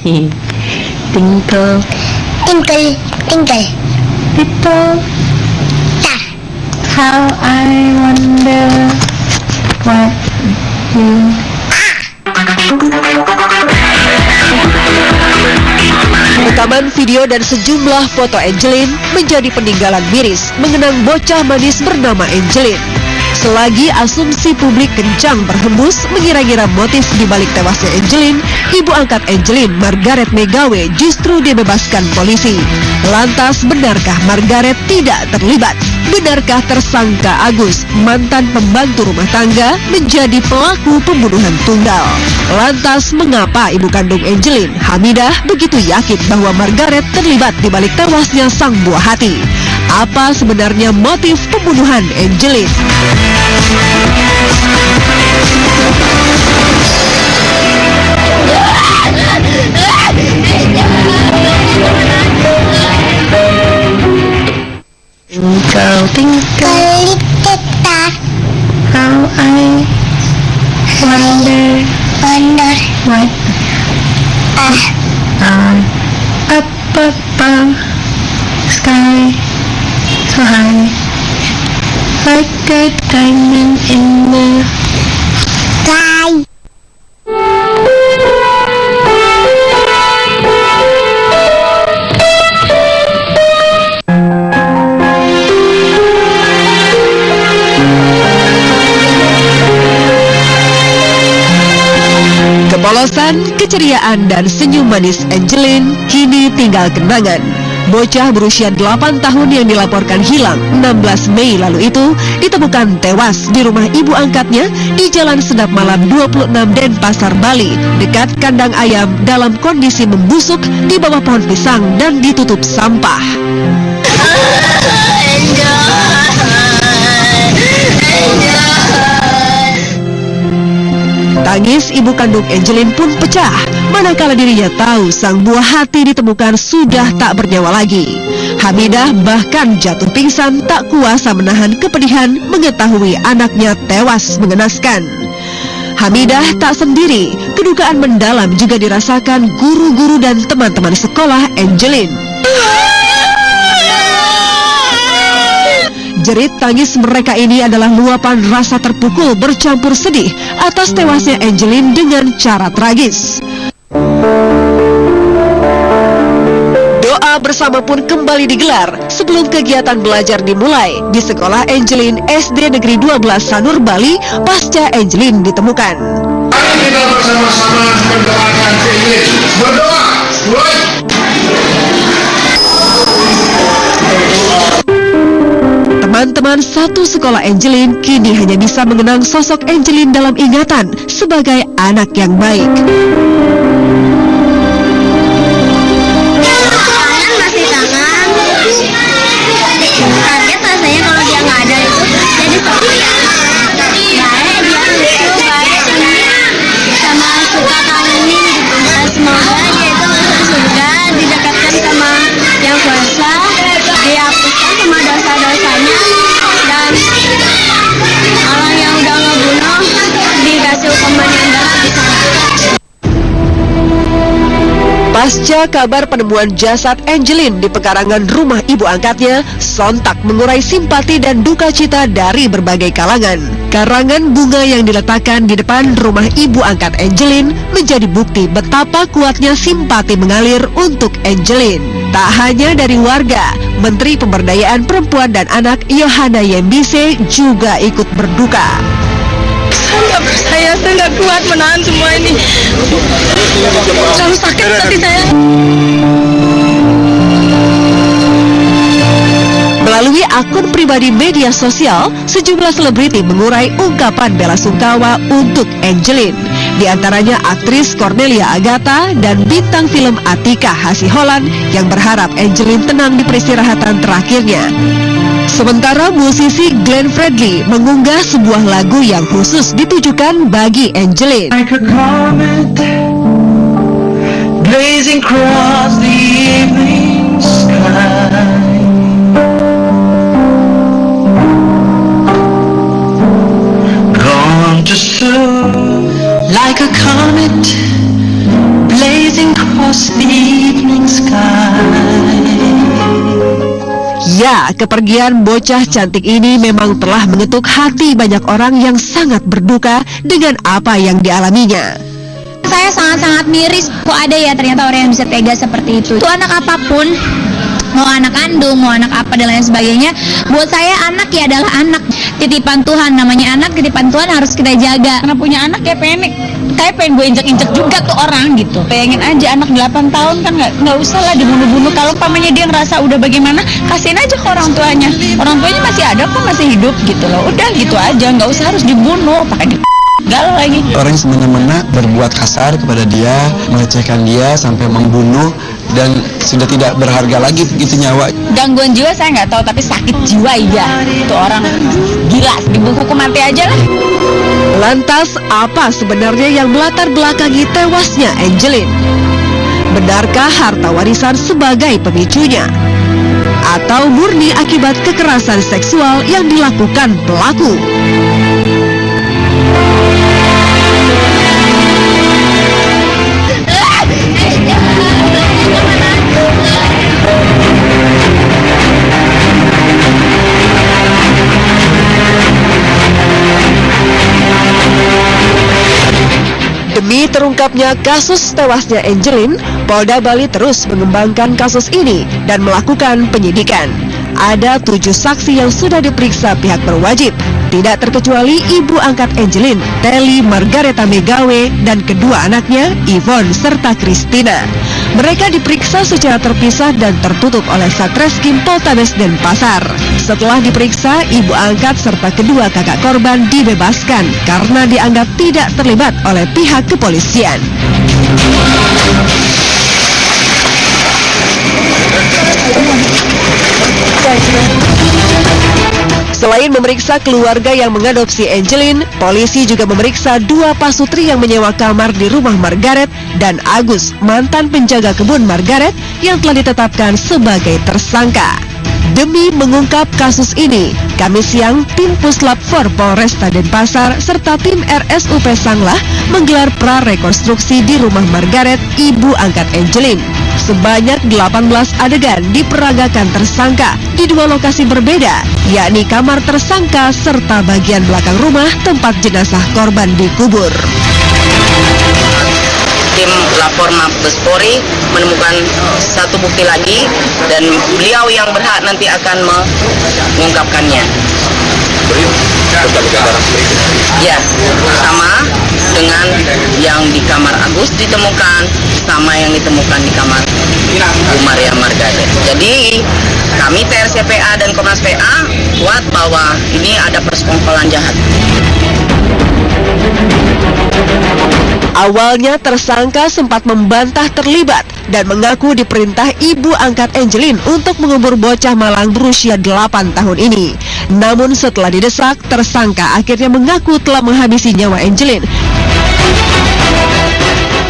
Twinkle, Twinkle, twinkle, little star. how I wonder what you. Rekaman video dan sejumlah foto Angelin menjadi peninggalan miris mengenang bocah manis bernama Angelin. Selagi asumsi publik kencang berhembus mengira-ngira motif di balik tewasnya Angelin, ibu angkat Angelin, Margaret Megawe, justru dibebaskan polisi. Lantas, benarkah Margaret tidak terlibat? Benarkah tersangka Agus, mantan pembantu rumah tangga, menjadi pelaku pembunuhan tunggal? Lantas, mengapa ibu kandung Angelin, Hamidah, begitu yakin bahwa Margaret terlibat di balik tewasnya sang buah hati? Apa sebenarnya motif pembunuhan Angelin? Twinkle, twinkle, Little star. how I wonder Wonder. what up above sky so high, like a diamond in the Sky. Kepolosan, keceriaan, dan senyum manis Angelin kini tinggal kenangan. Bocah berusia 8 tahun yang dilaporkan hilang 16 Mei lalu itu ditemukan tewas di rumah ibu angkatnya di Jalan Sedap Malam 26 Denpasar, Bali, dekat kandang ayam dalam kondisi membusuk di bawah pohon pisang dan ditutup sampah. Tangis ibu kandung Angelin pun pecah, manakala dirinya tahu sang buah hati ditemukan sudah tak bernyawa lagi. Hamidah bahkan jatuh pingsan tak kuasa menahan kepedihan mengetahui anaknya tewas mengenaskan. Hamidah tak sendiri, kedukaan mendalam juga dirasakan guru-guru dan teman-teman sekolah Angelin. Jerit tangis mereka ini adalah luapan rasa terpukul bercampur sedih atas tewasnya Angelin dengan cara tragis. Doa bersama pun kembali digelar sebelum kegiatan belajar dimulai di sekolah Angelin SD Negeri 12 Sanur, Bali pasca Angelin ditemukan. Mari kita bersama-sama mendoakan Angelin. Berdoa, mulai. Teman-teman satu sekolah Angelin kini hanya bisa mengenang sosok Angelin dalam ingatan sebagai anak yang baik. Kangen masih kangen. Kaget rasanya kalau dia nggak ada itu. Jadi setia. Baik, dia lucu, baik, sama suka kangenin gitu. Semoga dia itu masuk surga, didekatkan sama yang kuasa, dihapuskan sama dosa-dosanya, dan orang yang udah ngebunuh dikasih hukuman yang berat. Pasca kabar penemuan jasad Angelin di pekarangan rumah ibu angkatnya, sontak mengurai simpati dan duka cita dari berbagai kalangan. Karangan bunga yang diletakkan di depan rumah ibu angkat Angelin menjadi bukti betapa kuatnya simpati mengalir untuk Angelin. Tak hanya dari warga, Menteri Pemberdayaan Perempuan dan Anak Yohana Yembise juga ikut berduka. saya nggak kuat menahan semua ini. Terlalu sakit hati saya. Melalui akun pribadi media sosial, sejumlah selebriti mengurai ungkapan bela sungkawa untuk Angelin. Di antaranya aktris Cornelia Agatha dan bintang film Atika Hasiholan yang berharap Angelin tenang di peristirahatan terakhirnya. Sementara musisi Glenn Fredly mengunggah sebuah lagu yang khusus ditujukan bagi Angelin. Like a comet blazing across the evening sky. Gone to soon. Like a comet blazing across the evening sky. Ya, kepergian bocah cantik ini memang telah mengetuk hati banyak orang yang sangat berduka dengan apa yang dialaminya. Saya sangat-sangat miris, kok ada ya ternyata orang yang bisa tega seperti itu. Itu anak apapun, mau anak kandung, mau anak apa dan lain sebagainya, buat saya anak ya adalah anak, titipan Tuhan. Namanya anak, titipan Tuhan harus kita jaga. Karena punya anak ya saya pengen gue injek-injek juga tuh orang gitu. Pengen aja anak 8 tahun kan nggak usah lah dibunuh-bunuh. Kalau pamannya dia ngerasa udah bagaimana, kasihin aja ke orang tuanya. Orang tuanya masih ada kok, masih hidup gitu loh. Udah gitu aja, nggak usah harus dibunuh, pakai gal lagi. Orang yang semena-mena berbuat kasar kepada dia, melecehkan dia sampai membunuh, dan sudah tidak berharga lagi begitu nyawa. Gangguan jiwa saya nggak tahu, tapi sakit jiwa iya. Itu orang gila, dihukum mati aja lah. Lantas, apa sebenarnya yang melatar belakangi tewasnya Angelin? Benarkah harta warisan sebagai pemicunya? Atau murni akibat kekerasan seksual yang dilakukan pelaku? Demi terungkapnya kasus tewasnya Angelin, Polda Bali terus mengembangkan kasus ini dan melakukan penyidikan. Ada 7 saksi yang sudah diperiksa pihak berwajib, tidak terkecuali ibu angkat Angelin, Telly Margareta Megawe, dan kedua anaknya, Yvonne serta Christina. Mereka diperiksa secara terpisah dan tertutup oleh Satreskrim Poltabes Denpasar. Setelah diperiksa, ibu angkat serta kedua kakak korban dibebaskan karena dianggap tidak terlibat oleh pihak kepolisian. Selain memeriksa keluarga yang mengadopsi Angelin, polisi juga memeriksa 2 pasutri yang menyewa kamar di rumah Margaret dan Agus, mantan penjaga kebun Margaret yang telah ditetapkan sebagai tersangka. Demi mengungkap kasus ini, Kamis siang tim Puslap 4 Polresta Denpasar serta tim RSUP Sanglah menggelar prarekonstruksi di rumah Margaret, ibu angkat Angelin. Sebanyak 18 adegan diperagakan tersangka di 2 lokasi berbeda, yakni kamar tersangka serta bagian belakang rumah tempat jenazah korban dikubur. Tim lapor Mabes Polri menemukan satu bukti lagi dan beliau yang berhak nanti akan mengungkapkannya. Ya, sama dengan yang di kamar Agus ditemukan, sama yang ditemukan di kamar Bu Maria Margaret. Jadi kami TRCPA dan Komnas PA kuat bahwa ini ada persekongkolan jahat. Awalnya tersangka sempat membantah terlibat dan mengaku diperintah ibu angkat Angelin untuk mengubur bocah malang berusia 8 tahun ini. Namun setelah didesak, tersangka akhirnya mengaku telah menghabisi nyawa Angelin.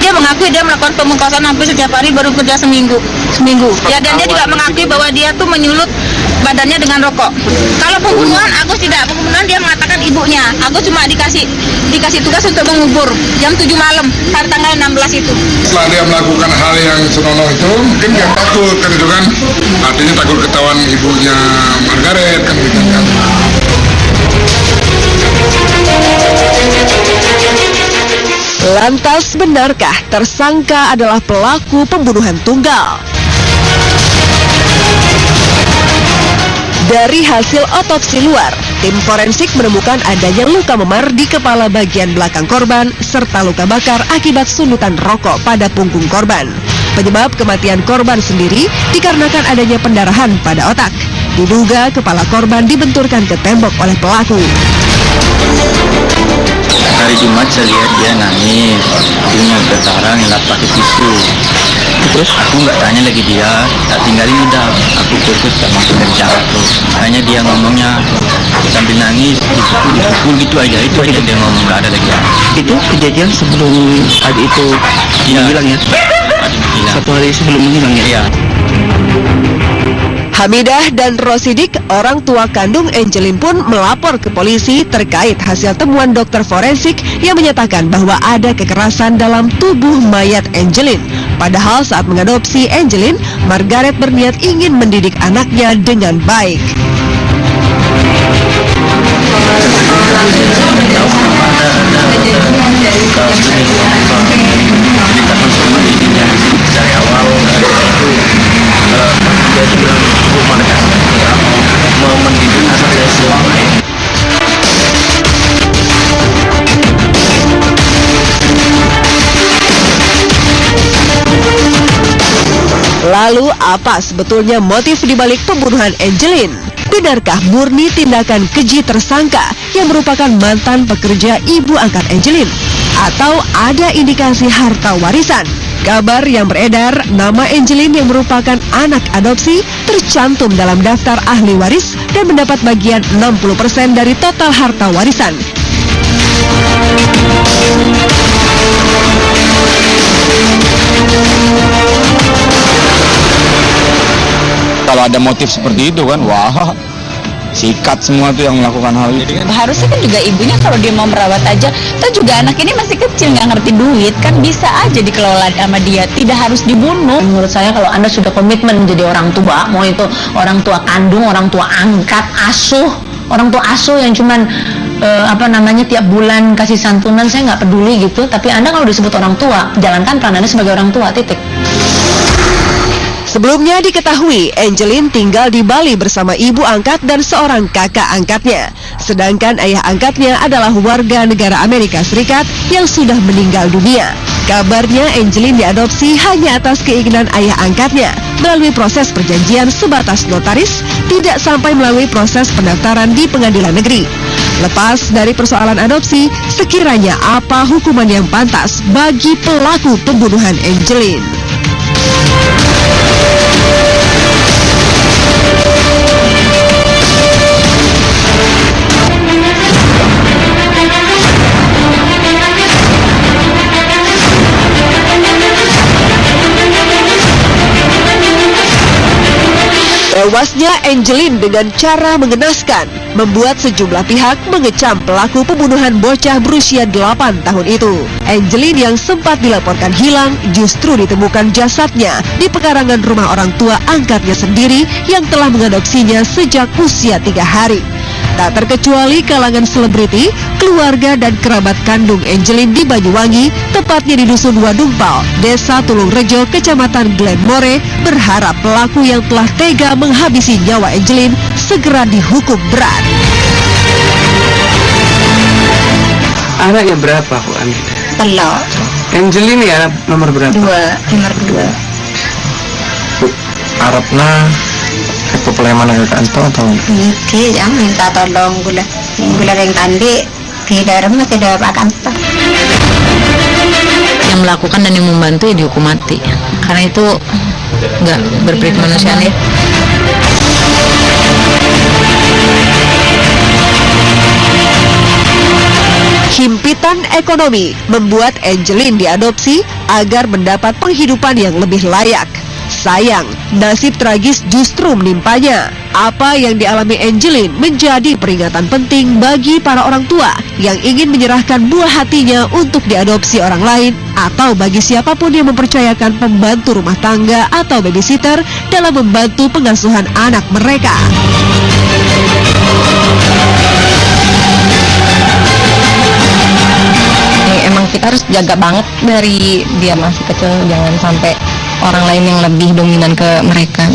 Dia mengakui dia melakukan pemungkasan hampir setiap hari, baru kerja seminggu. Ya, dan dia juga mengakui bahwa dia tuh menyulut badannya dengan rokok. Kalau pembunuhan, Agus tidak. Pembunuhan dia mengatakan ibunya. Agus cuma dikasih tugas untuk mengubur jam 7 malam pada tanggal 16 itu. Setelah dia melakukan hal yang senonoh itu, mungkin dia takut kan itu kan. Artinya takut ketahuan ibunya Margaret kan gitu kan. Lantas benarkah tersangka adalah pelaku pembunuhan tunggal? Dari hasil otopsi luar, tim forensik menemukan adanya luka memar di kepala bagian belakang korban serta luka bakar akibat sundutan rokok pada punggung korban. Penyebab kematian korban sendiri dikarenakan adanya pendarahan pada otak. Diduga kepala korban dibenturkan ke tembok oleh pelaku. Hari Jumat saya lihat dia nangis, punya berdarah ngelap pakai tisu. Terus aku nggak tanya lagi dia, tak tinggalin udah. Aku fokus sama kerja aku. Hanya dia ngomongnya sambil nangis, dipukul gitu aja. Itu aja dia ngomong, nggak ada lagi. Itu kejadian sebelum adik itu hilang ya? Hilang. Satu hari sebelum menghilang ya? Iya. Hamidah dan Rosidik, orang tua kandung Angelin pun melapor ke polisi terkait hasil temuan dokter forensik yang menyatakan bahwa ada kekerasan dalam tubuh mayat Angelin. Padahal saat mengadopsi Angelin, Margaret berniat ingin mendidik anaknya dengan baik. Dari awal itu jadi mau mendidik anak saya selama ini. Lalu apa sebetulnya motif dibalik pembunuhan Angelin? Benarkah murni tindakan keji tersangka yang merupakan mantan pekerja ibu angkat Angelin? Atau ada indikasi harta warisan? Kabar yang beredar, nama Angelin yang merupakan anak adopsi tercantum dalam daftar ahli waris dan mendapat bagian 60% dari total harta warisan. Kalau ada motif seperti itu kan, wah, sikat semua tuh yang melakukan hal itu. Harusnya kan juga ibunya kalau dia mau merawat aja, toh juga anak ini masih kecil nggak ngerti duit, kan bisa aja dikelola sama dia, tidak harus dibunuh. Menurut saya kalau Anda sudah komitmen menjadi orang tua, mau itu orang tua kandung, orang tua angkat, asuh, orang tua asuh yang cuman tiap bulan kasih santunan, saya nggak peduli gitu. Tapi Anda kalau disebut orang tua, jalankan peran Anda sebagai orang tua, titik. Sebelumnya diketahui Angelin tinggal di Bali bersama ibu angkat dan seorang kakak angkatnya. Sedangkan ayah angkatnya adalah warga negara Amerika Serikat yang sudah meninggal dunia. Kabarnya Angelin diadopsi hanya atas keinginan ayah angkatnya melalui proses perjanjian sebatas notaris, tidak sampai melalui proses pendaftaran di pengadilan negeri. Lepas dari persoalan adopsi, sekiranya apa hukuman yang pantas bagi pelaku pembunuhan Angelin? Tewasnya Angelin dengan cara mengenaskan membuat sejumlah pihak mengecam pelaku pembunuhan bocah berusia 8 tahun itu. Angelin yang sempat dilaporkan hilang justru ditemukan jasadnya di pekarangan rumah orang tua angkatnya sendiri yang telah mengadopsinya sejak usia 3 hari. Tak terkecuali kalangan selebriti, keluarga dan kerabat kandung Angelin di Banyuwangi, tepatnya di Dusun Wadungpal, Desa Tulungrejo, Kecamatan Glenmore, berharap pelaku yang telah tega menghabisi nyawa Angelin segera dihukum berat. Anaknya berapa, Bu Anita? Telok. Angelin ya nomor berapa? Nomor 2. Bu, Arabna kepulauan mana kanto atau? Oke, yang minta tolong gula yang tadi tidak akan. Yang melakukan dan yang membantu ya dihukum mati, karena itu nggak berperi kemanusiaan ya. Himpitan ekonomi membuat Angelin diadopsi agar mendapat penghidupan yang lebih layak. Sayang, nasib tragis justru menimpanya. Apa yang dialami Angelin menjadi peringatan penting bagi para orang tua yang ingin menyerahkan buah hatinya untuk diadopsi orang lain atau bagi siapapun yang mempercayakan pembantu rumah tangga atau babysitter dalam membantu pengasuhan anak mereka. Emang kita harus jaga banget dari dia masih kecil, jangan sampai orang lain yang lebih dominan ke mereka.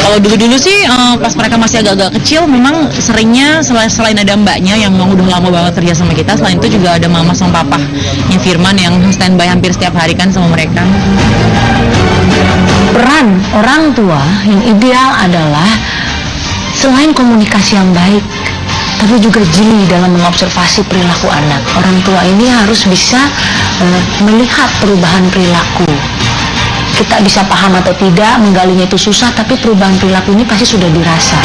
Kalau dulu sih pas mereka masih agak-agak kecil, memang seringnya selain ada mbaknya yang memang udah lama banget kerja sama kita, selain itu juga ada mama sama papahnya Firman yang standby hampir setiap hari kan sama mereka. Peran orang tua yang ideal adalah selain komunikasi yang baik, tapi juga jeli dalam mengobservasi perilaku anak. Orang tua ini harus bisa melihat perubahan perilaku. Kita bisa paham atau tidak, menggalinya itu susah, tapi perubahan perilaku ini pasti sudah dirasa.